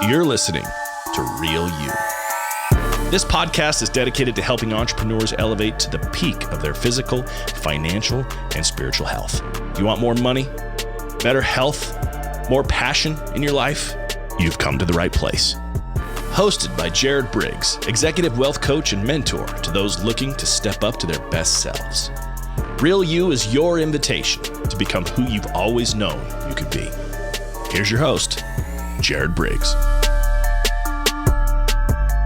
You're listening to Real You. This podcast is dedicated to helping entrepreneurs elevate to the peak of their physical, financial, and spiritual health. You want more money, better health, more passion in your life? You've come to the right place. Hosted by Jared Briggs, executive wealth coach and mentor to those looking to step up to their best selves. Real You is your invitation to become who you've always known you could be. Here's your host, Jared Briggs.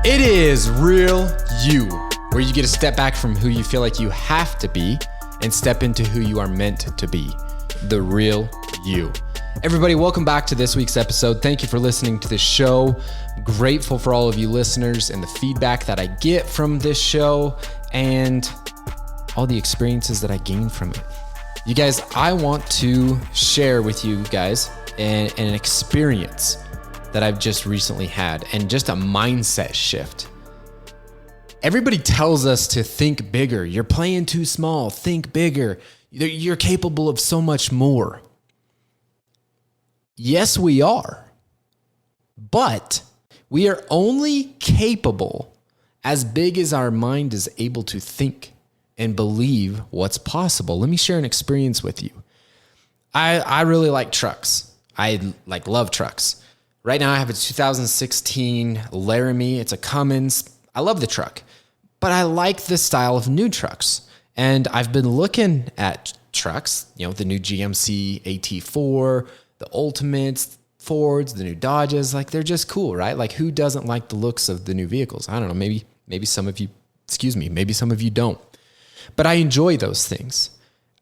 It is Real You, where you get to step back from who you feel like you have to be and step into who you are meant to be. The Real You. Everybody, welcome back to this week's episode. Thank you for listening to this show. Grateful for all of you listeners and the feedback that I get from this show and all the experiences that I gain from it. You guys, I want to share with you guys an experience that I've just recently had and just a mindset shift. Everybody tells us to think bigger. You're playing too small. Think bigger. You're capable of so much more. Yes, we are. But we are only capable as big as our mind is able to think and believe what's possible. Let me share an experience with you. I really like trucks. I love trucks. Right now I have a 2016 Laramie. It's a Cummins. I love the truck, but I like the style of new trucks. And I've been looking at trucks, the new GMC AT4, the Ultimates, Fords, the new Dodges. They're just cool, right? Who doesn't like the looks of the new vehicles? I don't know. Maybe some of you, maybe some of you don't. But I enjoy those things.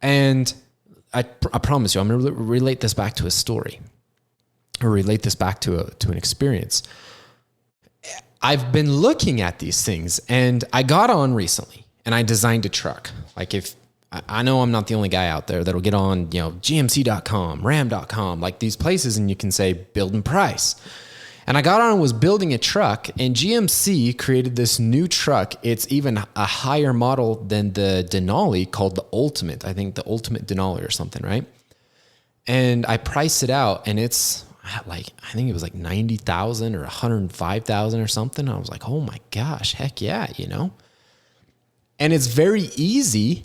And I promise you, I'm going to relate this back to a story or relate this back to an experience. I've been looking at these things and I got on recently and I designed a truck. If I know I'm not the only guy out there that'll get on, GMC.com, Ram.com, these places, and you can say build and price. And I got on and was building a truck, and GMC created this new truck. It's even a higher model than the Denali called the Ultimate. I think the Ultimate Denali or something, right? And I priced it out, and it's I think it was $90,000 or $105,000 or something. I was like, oh my gosh, heck yeah, And it's very easy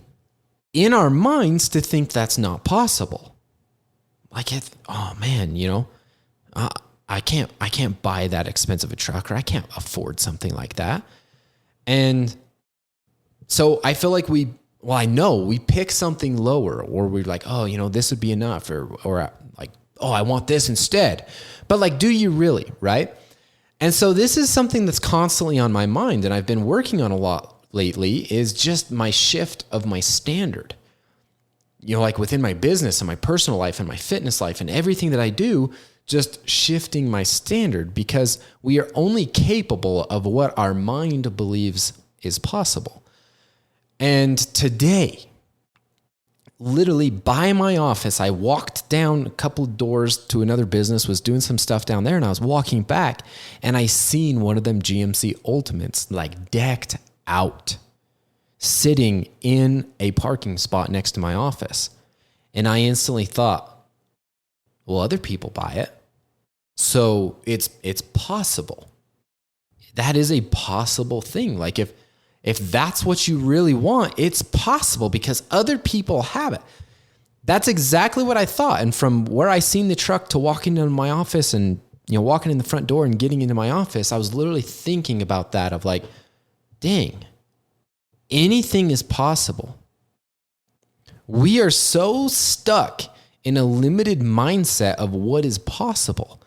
in our minds to think that's not possible. I can't buy that expensive a truck, or I can't afford something like that. And so I feel like we pick something lower, or we're like, this would be enough, or I want this instead. But do you really, right? And so this is something that's constantly on my mind, and I've been working on a lot lately, is just my shift of my standard. Within my business and my personal life and my fitness life and everything that I do, just shifting my standard, because we are only capable of what our mind believes is possible. And today, literally by my office, I walked down a couple of doors to another business, was doing some stuff down there, and I was walking back and I seen one of them GMC Ultimates decked out, sitting in a parking spot next to my office. And I instantly thought, well, other people buy it, so it's possible. That is a possible thing. If that's what you really want, it's possible because other people have it. That's exactly what I thought. And from where I seen the truck to walking into my office and walking in the front door and getting into my office, I was literally thinking about that of dang, anything is possible. We are so stuck in a limited mindset of what is possible.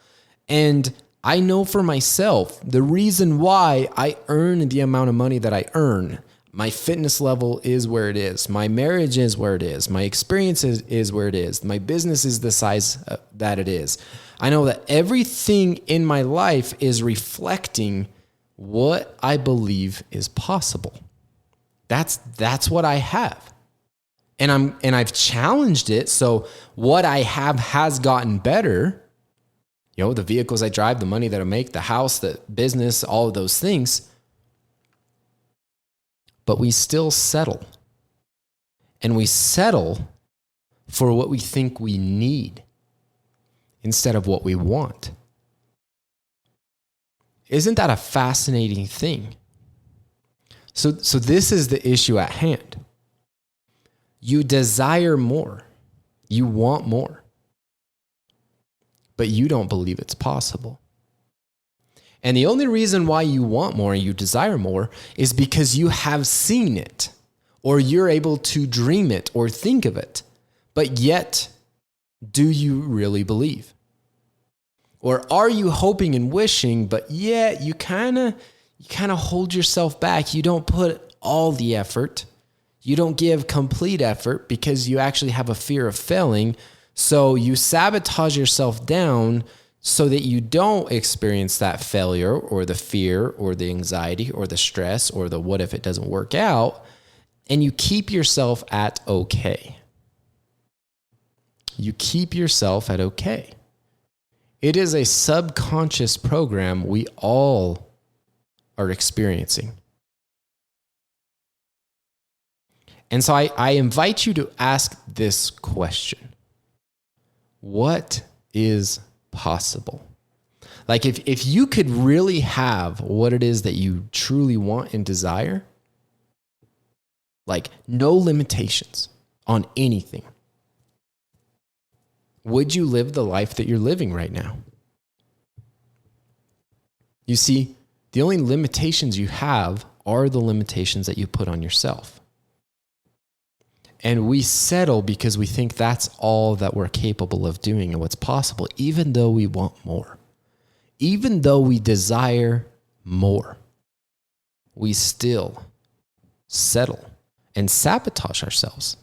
And I know for myself, the reason why I earn the amount of money that I earn, my fitness level is where it is, my marriage is where it is, my experience is where it is, my business is the size that it is. I know that everything in my life is reflecting what I believe is possible. That's what I have. And I've challenged it. So what I have has gotten better. The vehicles I drive, the money that I make, the house, the business, all of those things. But we still settle. And we settle for what we think we need instead of what we want. Isn't that a fascinating thing? So this is the issue at hand. You desire more. You want more. But you don't believe it's possible. And the only reason why you want more and you desire more is because you have seen it, or you're able to dream it or think of it. But yet, do you really believe? Or are you hoping and wishing, but yet you kind of hold yourself back. You don't put all the effort. You don't give complete effort because you actually have a fear of failing. So you sabotage yourself down so that you don't experience that failure or the fear or the anxiety or the stress or the what if it doesn't work out. And you keep yourself at okay. You keep yourself at okay. It is a subconscious program we all are experiencing. And so I invite you to ask this question. What is possible? Like if you could really have what it is that you truly want and desire, like no limitations on anything, would you live the life that you're living right now? You see, the only limitations you have are the limitations that you put on yourself. And we settle because we think that's all that we're capable of doing and what's possible, even though we want more. Even though we desire more, we still settle and sabotage ourselves.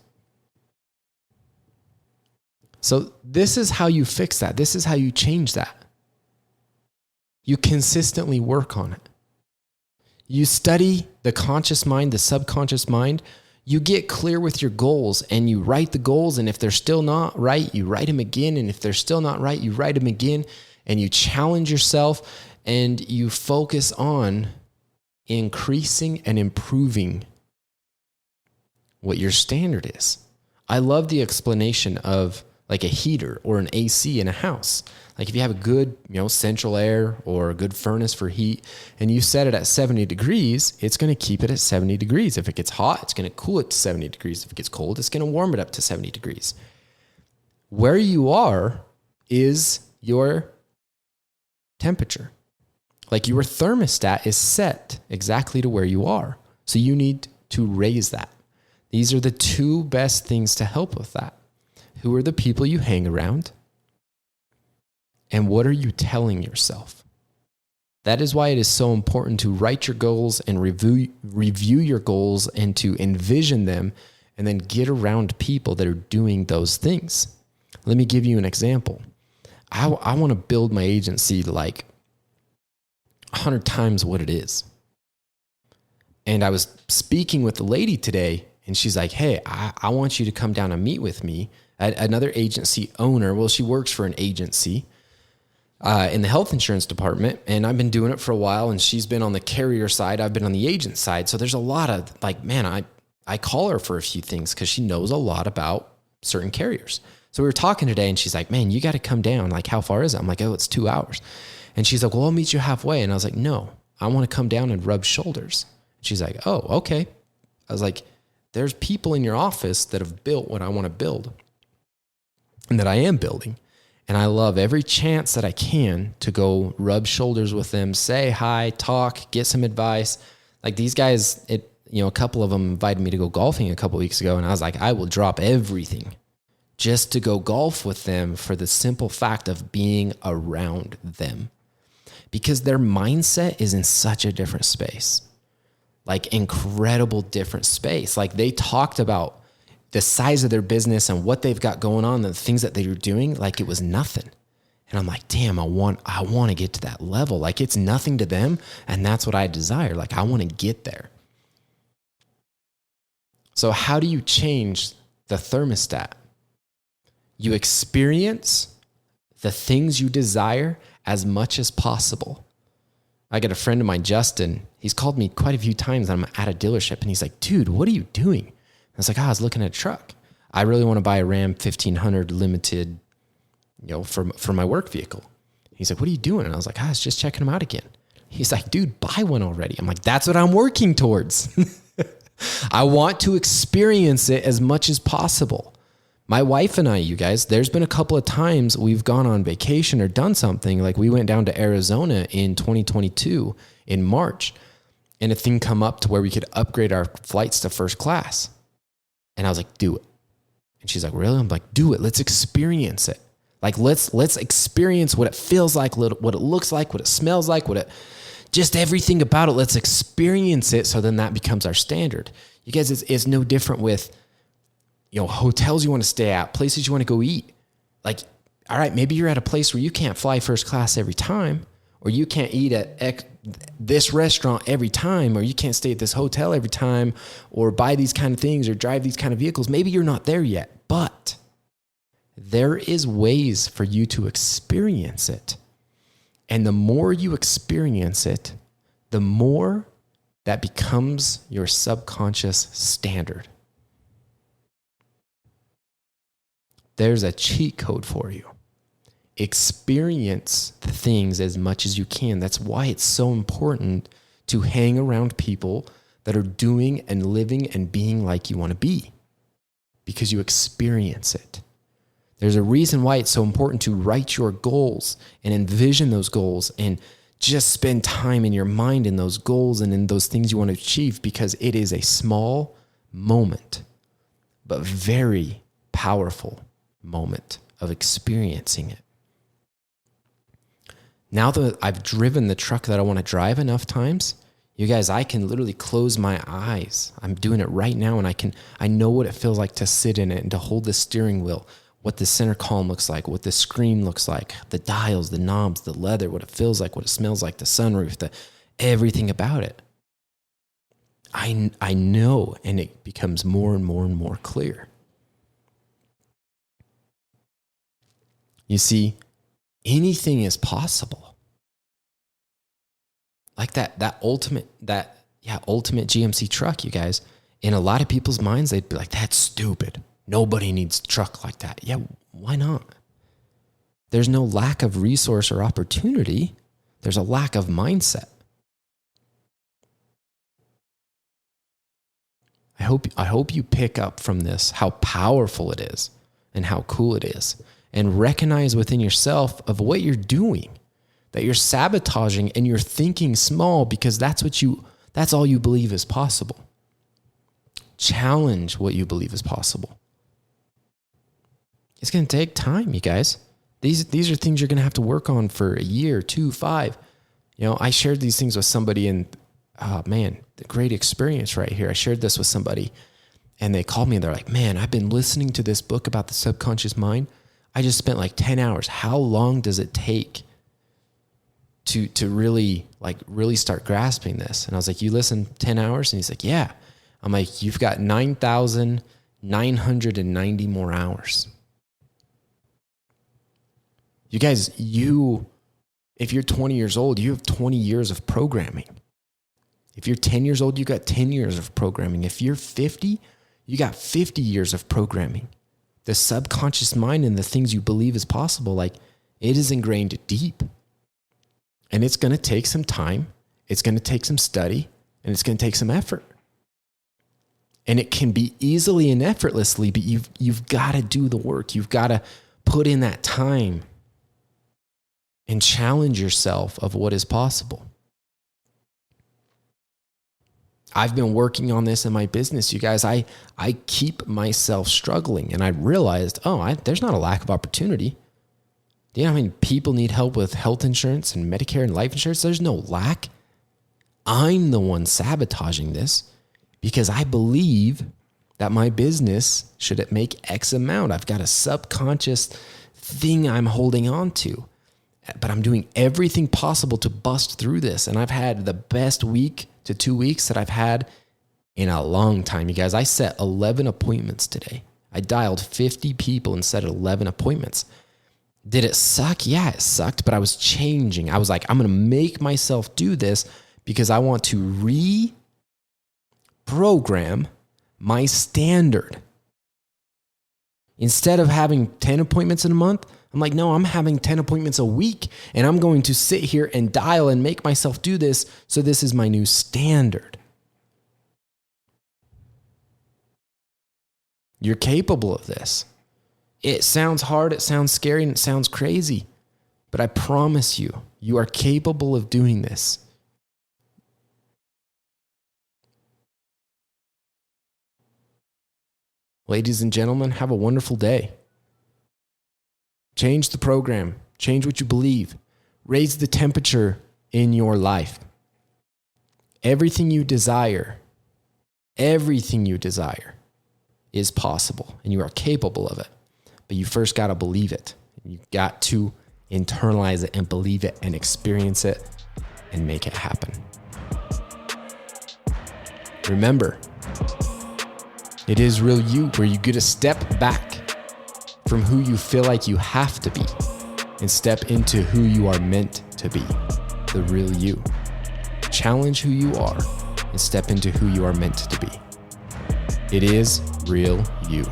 So this is how you fix that. This is how you change that. You consistently work on it. You study the conscious mind, the subconscious mind. You get clear with your goals and you write the goals. And if they're still not right, you write them again. And if they're still not right, you write them again. And you challenge yourself and you focus on increasing and improving what your standard is. I love the explanation of like a heater or an AC in a house. Like if you have a good, central air or a good furnace for heat and you set it at 70 degrees, it's going to keep it at 70 degrees. If it gets hot, it's going to cool it to 70 degrees. If it gets cold, it's going to warm it up to 70 degrees. Where you are is your temperature. Like your thermostat is set exactly to where you are. So you need to raise that. These are the two best things to help with that. Who are the people you hang around? And what are you telling yourself? That is why it is so important to write your goals and review your goals and to envision them and then get around people that are doing those things. Let me give you an example. I want to build my agency like 100 times what it is. And I was speaking with a lady today and she's like, hey, I want you to come down and meet with me. Another agency owner, well, she works for an agency in the health insurance department, and I've been doing it for a while, and she's been on the carrier side. I've been on the agent side. So there's a lot of I call her for a few things because she knows a lot about certain carriers. So we were talking today, and she's like, man, you got to come down. Like, how far is it? I'm like, oh, it's 2 hours. And she's like, well, I'll meet you halfway. And I was like, no, I want to come down and rub shoulders. She's like, oh, okay. I was like, there's people in your office that have built what I want to build and that I am building. And I love every chance that I can to go rub shoulders with them, say hi, talk, get some advice. Like these guys, a couple of them invited me to go golfing a couple weeks ago. And I was like, I will drop everything just to go golf with them for the simple fact of being around them. Because their mindset is in such a different space, like incredible different space. Like they talked about the size of their business and what they've got going on, the things that they're doing, like it was nothing. And I'm like, damn, I want to get to that level. Like it's nothing to them. And that's what I desire. Like I want to get there. So how do you change the thermostat? You experience the things you desire as much as possible. I got a friend of mine, Justin. He's called me quite a few times. I'm at a dealership and he's like, dude, what are you doing? I was like, I was looking at a truck. I really want to buy a Ram 1500 limited, for my work vehicle. He's like, what are you doing? And I was like, I was just checking them out again. He's like, dude, buy one already. I'm like, that's what I'm working towards. I want to experience it as much as possible. My wife and I, you guys, there's been a couple of times we've gone on vacation or done something. Like we went down to Arizona in 2022 in March, and a thing come up to where we could upgrade our flights to first class. And I was like, do it. And she's like, really? I'm like, do it. Let's experience it. Like, let's experience what it feels like, what it looks like, what it smells like, just everything about it. Let's experience it. So then that becomes our standard. You guys, it's no different with, hotels you want to stay at, places you want to go eat. Like, all right, maybe you're at a place where you can't fly first class every time, or you can't eat at this restaurant every time, or you can't stay at this hotel every time, or buy these kind of things, or drive these kind of vehicles. Maybe you're not there yet, but there is ways for you to experience it. And the more you experience it, the more that becomes your subconscious standard. There's a cheat code for you. Experience the things as much as you can. That's why it's so important to hang around people that are doing and living and being like you want to be, because you experience it. There's a reason why it's so important to write your goals and envision those goals and just spend time in your mind in those goals and in those things you want to achieve, because it is a small moment, but very powerful moment of experiencing it. Now that I've driven the truck that I want to drive enough times, you guys, I can literally close my eyes. I'm doing it right now, and I know what it feels like to sit in it and to hold the steering wheel, what the center column looks like, what the screen looks like, the dials, the knobs, the leather, what it feels like, what it smells like, the sunroof, everything about it. I know, and it becomes more and more and more clear. You see, anything is possible. Like that ultimate GMC truck, you guys. In a lot of people's minds, they'd be like, that's stupid. Nobody needs a truck like that. Yeah, why not? There's no lack of resource or opportunity. There's a lack of mindset. I hope you pick up from this how powerful it is and how cool it is, and recognize within yourself of what you're doing, that you're sabotaging and you're thinking small because that's all you believe is possible. Challenge what you believe is possible. It's going to take time, you guys. These are things you're going to have to work on for a year, 2, 5. I shared these things with somebody, and the great experience right here. I shared this with somebody, and they called me and they're like, man, I've been listening to this book about the subconscious mind. I just spent like 10 hours. How long does it take to really start grasping this? And I was like, you listen 10 hours? And he's like, yeah. I'm like, you've got 9,990 more hours. You guys, if you're 20 years old, you have 20 years of programming. If you're 10 years old, you got 10 years of programming. If you're 50, you got 50 years of programming. The subconscious mind and the things you believe is possible, it is ingrained deep. And it's going to take some time. It's going to take some study, and it's going to take some effort. And it can be easily and effortlessly, but you've got to do the work. You've got to put in that time and challenge yourself of what is possible. I've been working on this in my business, you guys. I keep myself struggling, and I realized, there's not a lack of opportunity. Do you know how many people need help with health insurance and Medicare and life insurance? There's no lack. I'm the one sabotaging this because I believe that my business should make X amount. I've got a subconscious thing I'm holding on to, but I'm doing everything possible to bust through this. And I've had the best week to 2 weeks that I've had in a long time. You guys, I set 11 appointments today. I dialed 50 people and set 11 appointments. Did it suck? Yeah, it sucked, but I was changing. I was like, I'm going to make myself do this because I want to reprogram my standard. Instead of having 10 appointments in a month, I'm like, no, I'm having 10 appointments a week and I'm going to sit here and dial and make myself do this. So this is my new standard. You're capable of this. It sounds hard, it sounds scary, and it sounds crazy. But I promise you, you are capable of doing this. Ladies and gentlemen, have a wonderful day. Change the program. Change what you believe. Raise the temperature in your life. Everything you desire is possible, and you are capable of it. But you first got to believe it. You got to internalize it and believe it and experience it and make it happen. Remember, it is real you where you get to step back from who you feel like you have to be and step into who you are meant to be, the real you. Challenge who you are and step into who you are meant to be. It is real you.